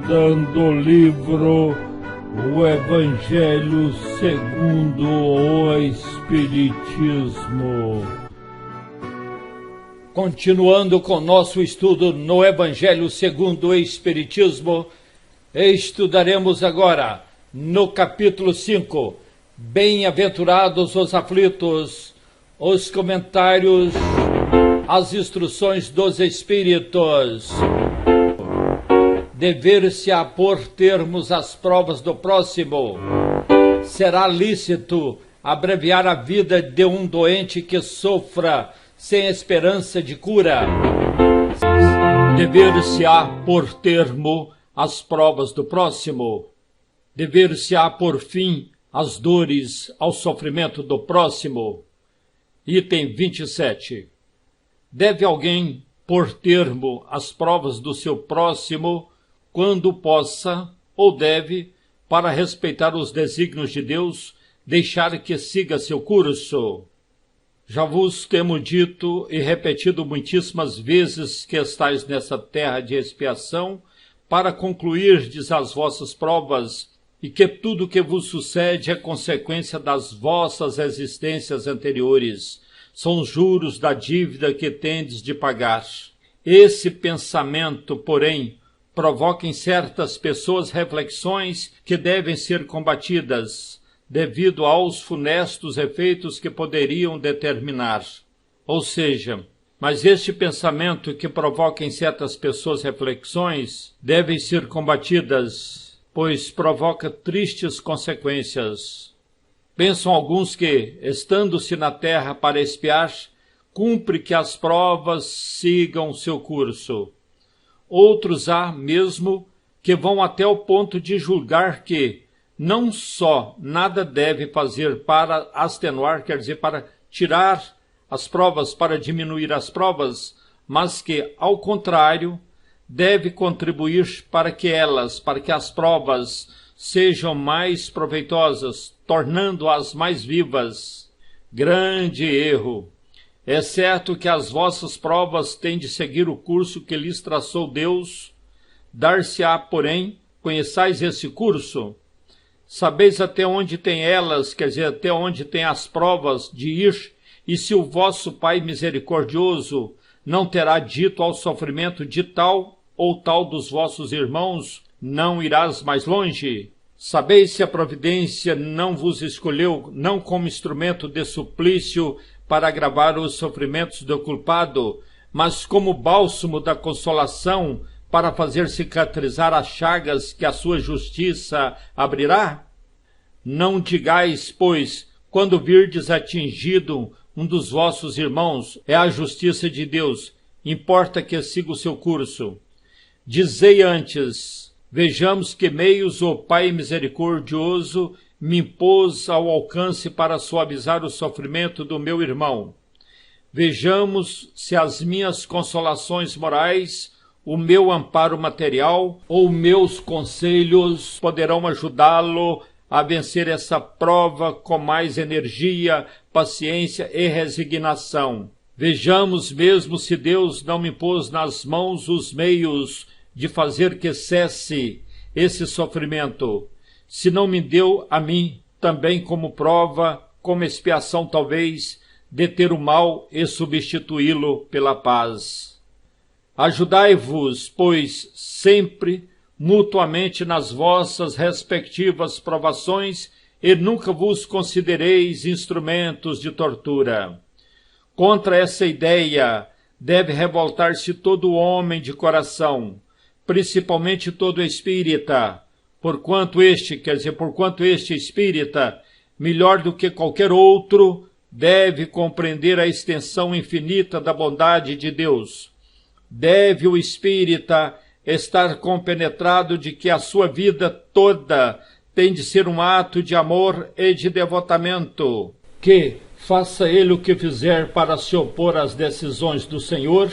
estudando o livro O Evangelho segundo o Espiritismo. Continuando com nosso estudo no Evangelho segundo o Espiritismo, estudaremos agora no capítulo 5, Bem-aventurados os aflitos, os comentários, as instruções dos Espíritos. Dever-se-á pôr termos às provas do próximo. Será lícito abreviar a vida de um doente que sofra sem esperança de cura. Dever-se-á pôr termo às provas do próximo. Dever-se-á pôr fim às dores, ao sofrimento do próximo. Item 27. Deve alguém pôr termo às provas do seu próximo quando possa ou deve, para respeitar os desígnios de Deus, deixar que siga seu curso? Já vos temos dito e repetido muitíssimas vezes que estáis nessa terra de expiação para concluirdes as vossas provas e que tudo que vos sucede é consequência das vossas existências anteriores. São os juros da dívida que tendes de pagar. Esse pensamento, porém, provoca em certas pessoas reflexões que devem ser combatidas, devido aos funestos efeitos que poderiam determinar. Ou seja, mas este pensamento que provoca em certas pessoas reflexões devem ser combatidas, pois provoca tristes consequências. Pensam alguns que, estando-se na terra para expiar, cumpre que as provas sigam seu curso. Outros há mesmo que vão até o ponto de julgar que não só nada deve fazer para atenuar, quer dizer, para tirar as provas, para diminuir as provas, mas que, ao contrário, deve contribuir para que as provas sejam mais proveitosas, tornando-as mais vivas. Grande erro! É certo que as vossas provas têm de seguir o curso que lhes traçou Deus. Dar-se-á, porém, conheçais esse curso? Sabeis até onde tem elas, quer dizer, até onde tem as provas de ir, e se o vosso Pai misericordioso não terá dito ao sofrimento de tal ou tal dos vossos irmãos, não irás mais longe? Sabeis se a providência não vos escolheu, não como instrumento de suplício para agravar os sofrimentos do culpado, mas como bálsamo da consolação para fazer cicatrizar as chagas que a sua justiça abrirá? Não digais, pois, quando virdes atingido um dos vossos irmãos, é a justiça de Deus, importa que siga o seu curso. Dizei antes, vejamos que meios o Pai misericordioso me impôs ao alcance para suavizar o sofrimento do meu irmão. Vejamos se as minhas consolações morais, o meu amparo material ou meus conselhos poderão ajudá-lo a vencer essa prova com mais energia, paciência e resignação. Vejamos mesmo se Deus não me pôs nas mãos os meios de fazer que cesse esse sofrimento, se não me deu a mim também como prova, como expiação talvez, de ter o mal e substituí-lo pela paz. Ajudai-vos, pois, sempre, mutuamente nas vossas respectivas provações, e nunca vos considereis instrumentos de tortura. Contra essa ideia deve revoltar-se todo homem de coração, principalmente todo espírita, porquanto este espírita, melhor do que qualquer outro, deve compreender a extensão infinita da bondade de Deus. Deve o espírita estar compenetrado de que a sua vida toda tem de ser um ato de amor e de devotamento, que, faça ele o que fizer para se opor às decisões do Senhor,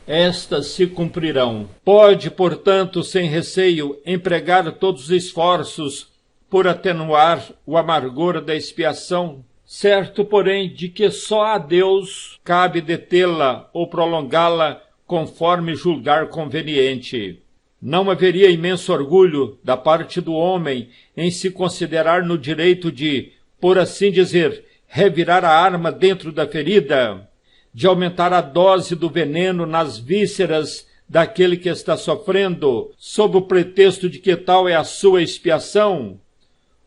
estas se cumprirão. Pode, portanto, sem receio, empregar todos os esforços por atenuar o amargor da expiação, certo, porém, de que só a Deus cabe detê-la ou prolongá-la conforme julgar conveniente. Não haveria imenso orgulho da parte do homem em se considerar no direito de, por assim dizer, revirar a arma dentro da ferida, de aumentar a dose do veneno nas vísceras daquele que está sofrendo, sob o pretexto de que tal é a sua expiação?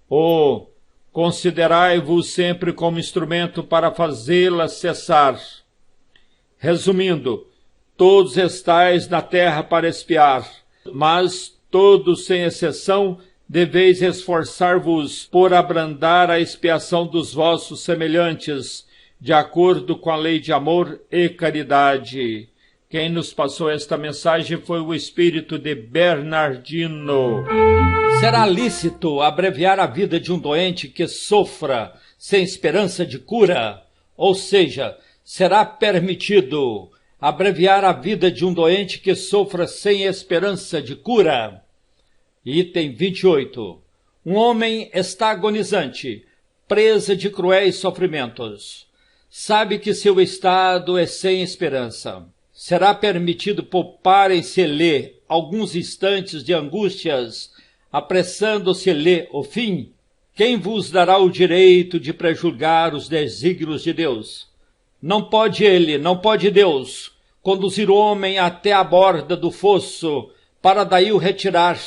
Ou considerai-vos sempre como instrumento para fazê-la cessar? Resumindo, todos estais na terra para expiar, mas todos, sem exceção, deveis esforçar-vos por abrandar a expiação dos vossos semelhantes, de acordo com a lei de amor e caridade. Quem nos passou esta mensagem foi o espírito de Bernardino. Será lícito abreviar a vida de um doente que sofra sem esperança de cura? Ou seja, será permitido abreviar a vida de um doente que sofra sem esperança de cura? Item 28. Um homem está agonizante, presa de cruéis sofrimentos. Sabe que seu estado é sem esperança. Será permitido pouparem-se-lhe alguns instantes de angústias, apressando-se-lhe o fim? Quem vos dará o direito de prejulgar os desígnios de Deus? Não pode ele, não pode Deus, conduzir o homem até a borda do fosso, para daí o retirar,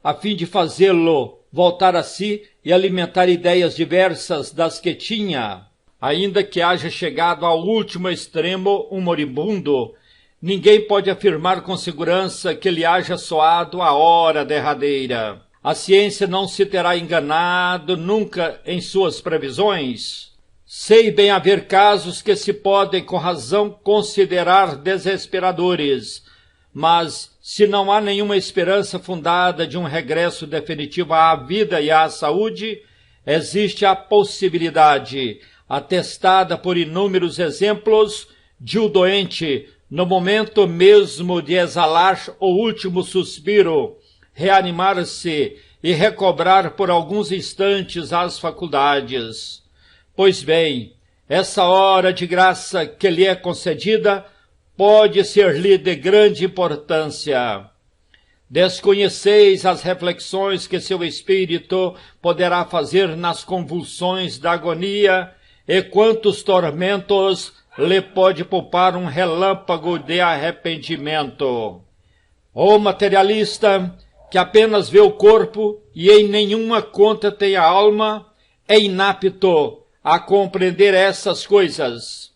a fim de fazê-lo voltar a si e alimentar ideias diversas das que tinha. Ainda que haja chegado ao último extremo um moribundo, ninguém pode afirmar com segurança que lhe haja soado a hora derradeira. A ciência não se terá enganado nunca em suas previsões. Sei bem haver casos que se podem com razão considerar desesperadores, mas se não há nenhuma esperança fundada de um regresso definitivo à vida e à saúde, existe a possibilidade, atestada por inúmeros exemplos, de o doente, no momento mesmo de exalar o último suspiro, reanimar-se e recobrar por alguns instantes as faculdades. Pois bem, essa hora de graça que lhe é concedida pode ser-lhe de grande importância. Desconheceis as reflexões que seu espírito poderá fazer nas convulsões da agonia e quantos tormentos lhe pode poupar um relâmpago de arrependimento. O materialista, que apenas vê o corpo e em nenhuma conta tem a alma, é inapto a compreender essas coisas.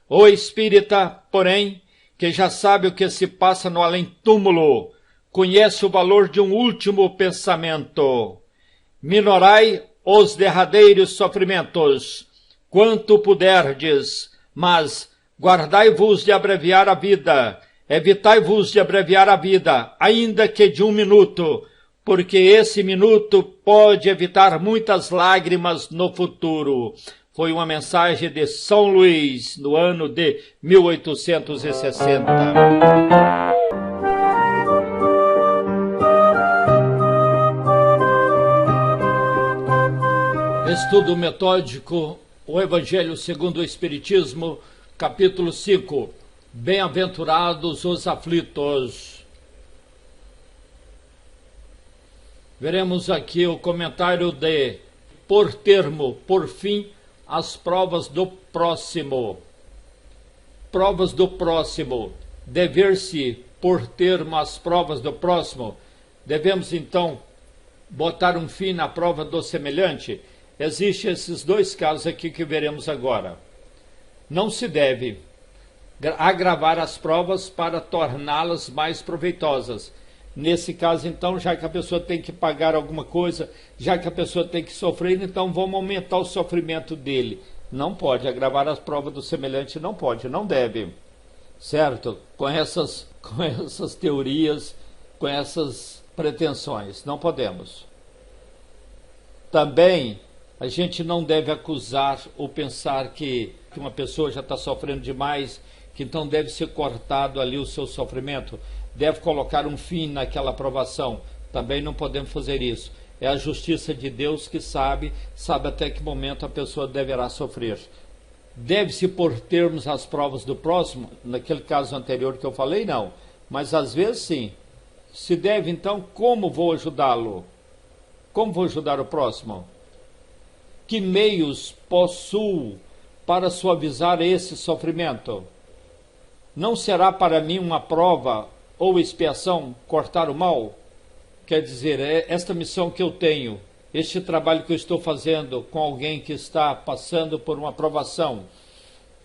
O espírita, porém, que já sabe o que se passa no além-túmulo, conhece o valor de um último pensamento. Minorai os derradeiros sofrimentos, quanto puderdes, mas guardai-vos de abreviar a vida, evitai-vos de abreviar a vida, ainda que de 1 minuto, porque esse minuto pode evitar muitas lágrimas no futuro. Foi uma mensagem de São Luís, no ano de 1860. Estudo metódico, o Evangelho segundo o Espiritismo, capítulo 5. Bem-aventurados os aflitos. Veremos aqui o comentário de por termo, por fim, as provas do próximo. Provas do próximo. Dever-se por termo as provas do próximo. Devemos, então, botar um fim na prova do semelhante. Existem esses dois casos aqui que veremos agora. Não se deve agravar as provas para torná-las mais proveitosas. Nesse caso, então, já que a pessoa tem que pagar alguma coisa, já que a pessoa tem que sofrer, então vamos aumentar o sofrimento dele. Não pode agravar as provas do semelhante, não pode, não deve. Certo? Com essas teorias, com essas pretensões, não podemos. Também a gente não deve acusar ou pensar que uma pessoa já está sofrendo demais, que então deve ser cortado ali o seu sofrimento, deve colocar um fim naquela provação. Também não podemos fazer isso. É a justiça de Deus que sabe até que momento a pessoa deverá sofrer. Deve-se pôr termos às provas do próximo? Naquele caso anterior que eu falei, não. Mas às vezes sim. Se deve, então, como vou ajudá-lo? Como vou ajudar o próximo? Que meios possuo para suavizar esse sofrimento? Não será para mim uma prova ou expiação cortar o mal? Quer dizer, esta missão que eu tenho, este trabalho que eu estou fazendo com alguém que está passando por uma provação,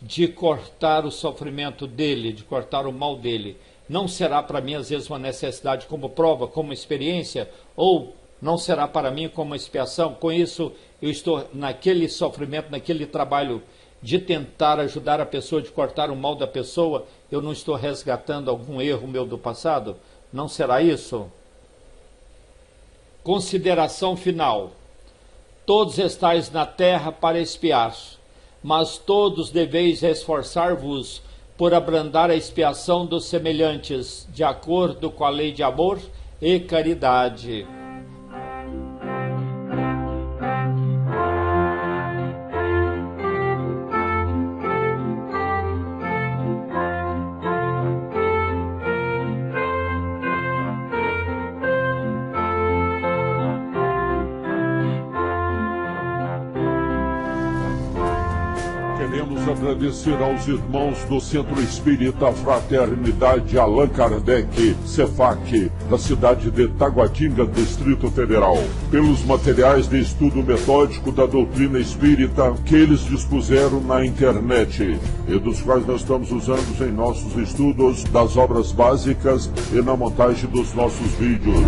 de cortar o sofrimento dele, de cortar o mal dele, não será para mim às vezes uma necessidade como prova, como experiência, ou não será para mim como expiação? Com isso eu estou naquele sofrimento, naquele trabalho de tentar ajudar a pessoa, de cortar o mal da pessoa, eu não estou resgatando algum erro meu do passado? Não será isso? Consideração final. Todos estáis na terra para expiar, mas todos deveis esforçar-vos por abrandar a expiação dos semelhantes, de acordo com a lei de amor e caridade. Queremos agradecer aos irmãos do Centro Espírita Fraternidade Allan Kardec, CEFAC, da cidade de Taguatinga, Distrito Federal, pelos materiais de estudo metódico da doutrina espírita que eles dispuseram na internet e dos quais nós estamos usando em nossos estudos das obras básicas e na montagem dos nossos vídeos.